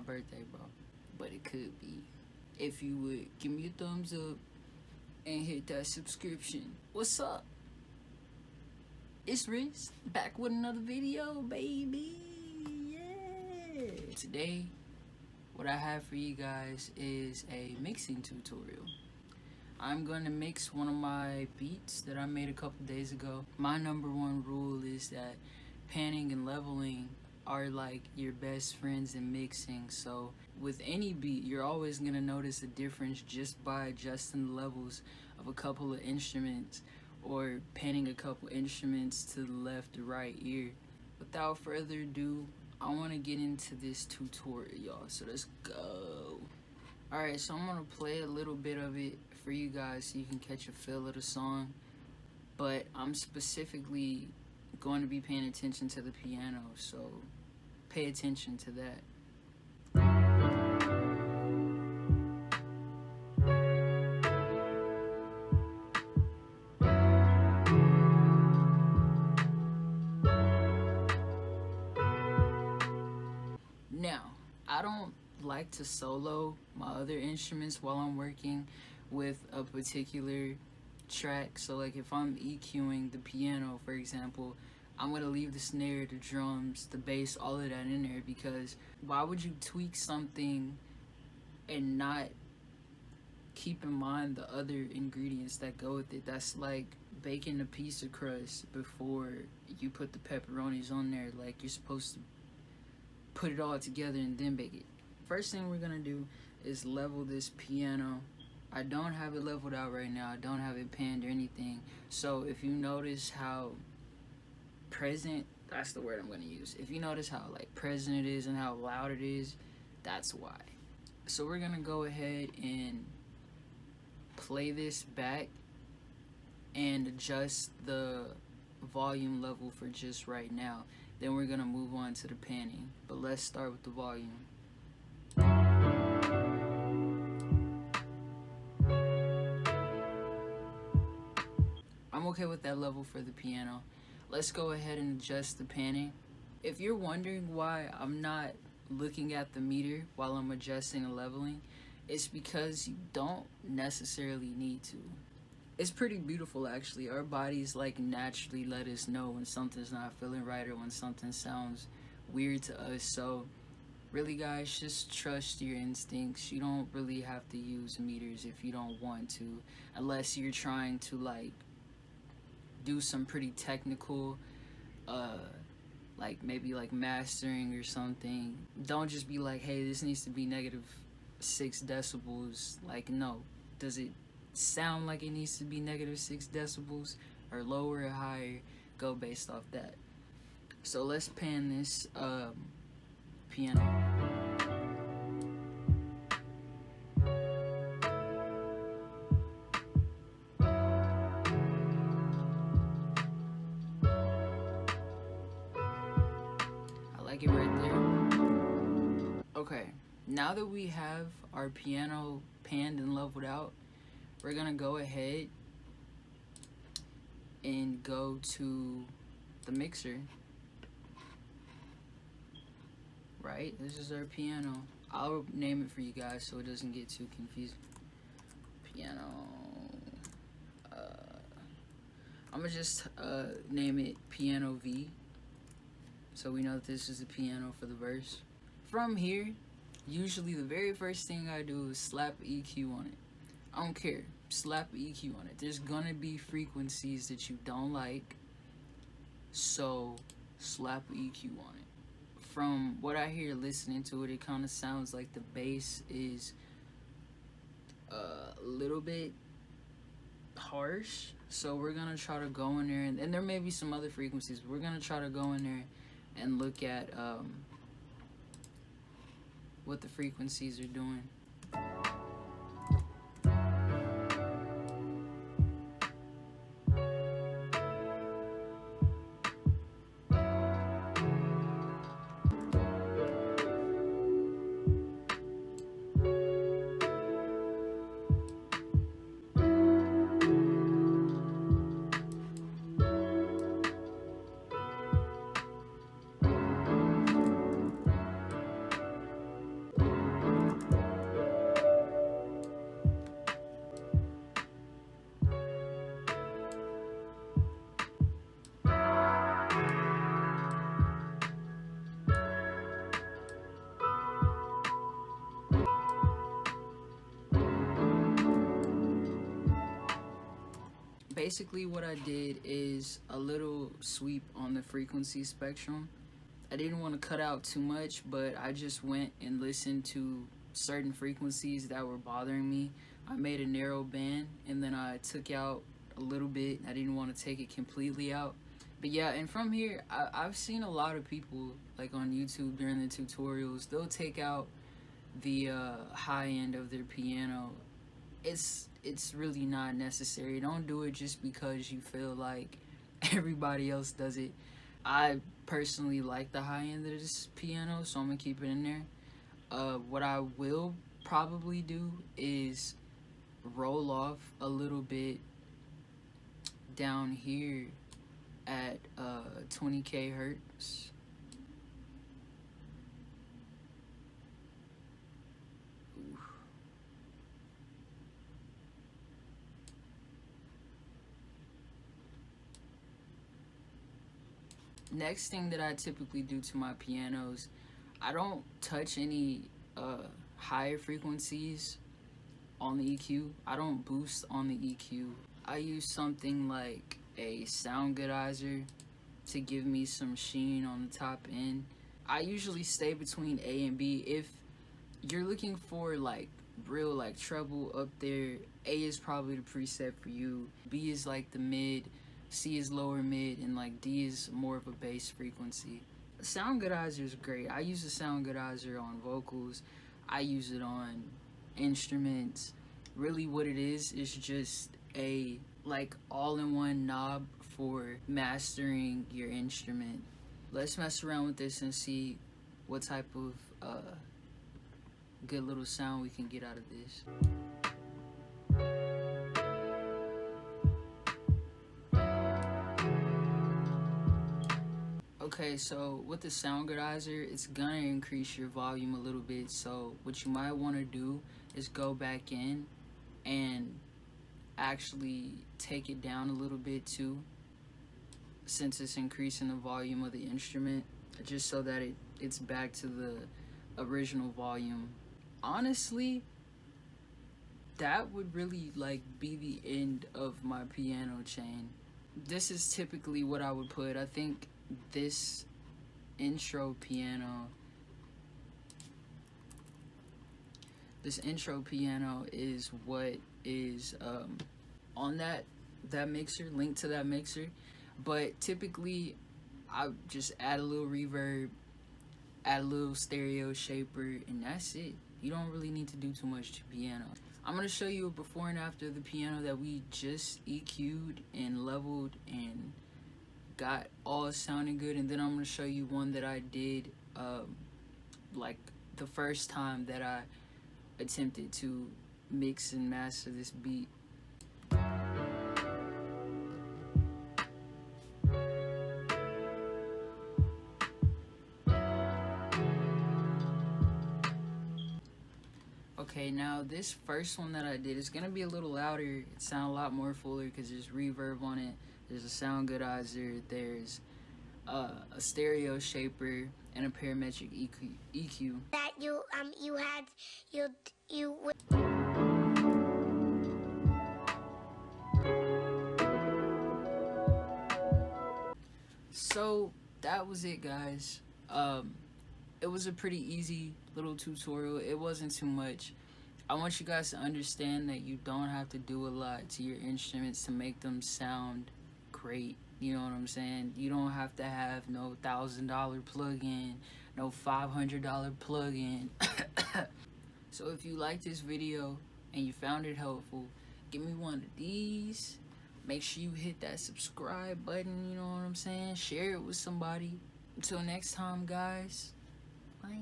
birthday, bro. But it could be. If you would give me a thumbs up and hit that subscription. What's up? It's Riz, back with another video, baby. Yeah. Today, what I have for you guys is a mixing tutorial. I'm going to mix one of my beats that I made a couple days ago. My number one rule is that panning and leveling are like your best friends in mixing. So with any beat, you're always going to notice a difference just by adjusting the levels of a couple of instruments or panning a couple instruments to the left or right ear. Without further ado, I want to get into this tutorial, y'all. So let's go. Alright, so I'm going to play a little bit of it for you guys so you can catch a feel of the song. But I'm specifically going to be paying attention to the piano, so pay attention to that. Now, I don't like to solo my other instruments while I'm working with a particular track. So like if I'm EQing the piano, for example, I'm going to leave the snare, the drums, the bass, all of that in there, because why would you tweak something and not keep in mind the other ingredients that go with it? That's like baking a piece of crust before you put the pepperonis on there. Like, you're supposed to put it all together and then bake it. First thing we're going to do is level this piano. I don't have it leveled out right now. I don't have it panned or anything. So if you notice how present, that's the word I'm going to use. If you notice how like present it is and how loud it is, that's why. So we're going to go ahead and play this back and adjust the volume level for just right now. Then we're going to move on to the panning. But let's start with the volume. I'm okay with that level for the piano. Let's go ahead and adjust the panning. If you're wondering why I'm not looking at the meter while I'm adjusting and leveling, it's because you don't necessarily need to. It's pretty beautiful, actually. Our bodies like naturally let us know when something's not feeling right or when something sounds weird to us. So really, guys, just trust your instincts. You don't really have to use meters if you don't want to, unless you're trying to like do some pretty technical like maybe like mastering or something. Don't just be like, hey, this needs to be -6 decibels. Like, no. Does it sound like it needs to be -6 decibels or lower or higher? Go based off that. So let's pan this piano. Like it right there. Okay, now that we have our piano panned and leveled out, we're gonna go ahead and go to the mixer. Right, this is our piano. I'll name it for you guys so it doesn't get too confusing. Piano. I'm gonna just name it Piano V, so we know that this is the piano for the verse. From here, usually the very first thing I do is slap EQ on it. I don't care, slap EQ on it. There's gonna be frequencies that you don't like, so slap EQ on it. From what I hear listening to it, it kind of sounds like the bass is a little bit harsh. So we're gonna try to go in there, and there may be some other frequencies, but we're gonna try to go in there and look at what the frequencies are doing. Basically what I did is a little sweep on the frequency spectrum. I didn't want to cut out too much, but I just went and listened to certain frequencies that were bothering me. I made a narrow band and then I took out a little bit. I didn't want to take it completely out. But yeah, and from here, I've seen a lot of people like on YouTube during the tutorials, they'll take out the high end of their piano. It's really not necessary. Don't do it just because you feel like everybody else does it. I personally like the high end of this piano, so I'm gonna keep it in there. What I will probably do is roll off a little bit down here at 20k hertz. Next thing that I typically do to my pianos, I don't touch any higher frequencies on the EQ. I don't boost on the EQ. I use something like a soundgoodizer to give me some sheen on the top end. I usually stay between A and B. If you're looking for like real like treble up there, A is probably the preset for you. B is like the mid, C is lower mid, and like D is more of a bass frequency. Soundgoodizer is great. I use the soundgoodizer on vocals. I use it on instruments. Really what it is just a like all-in-one knob for mastering your instrument. Let's mess around with this and see what type of good little sound we can get out of this. Okay, so with the soundgoodizer, it's gonna increase your volume a little bit. So what you might want to do is go back in and actually take it down a little bit too, since it's increasing the volume of the instrument, just so that it's back to the original volume. Honestly, that would really like be the end of my piano chain. This is typically what I would put. I think this intro piano is what is on that mixer, linked to that mixer. But typically I just add a little reverb, add a little stereo shaper, and that's it. You don't really need to do too much to piano. I'm gonna show you a before and after the piano that we just EQ'd and leveled and got all sounding good, and then I'm gonna show you one that I did like the first time that I attempted to mix and master this beat. Okay, now this first one that I did is gonna be a little louder. It sounds a lot more fuller because there's reverb on it. There's a soundgoodizer. There's a stereo shaper and a parametric EQ. That you So that was it, guys. It was a pretty easy little tutorial. It wasn't too much. I want you guys to understand that you don't have to do a lot to your instruments to make them sound great. You know what I'm saying? You don't have to have no $1,000 plug-in, no $500 plug-in. So if you like this video and you found it helpful, give me one of these. Make sure you hit that subscribe button, you know what I'm saying? Share it with somebody. Until next time, guys. Bye.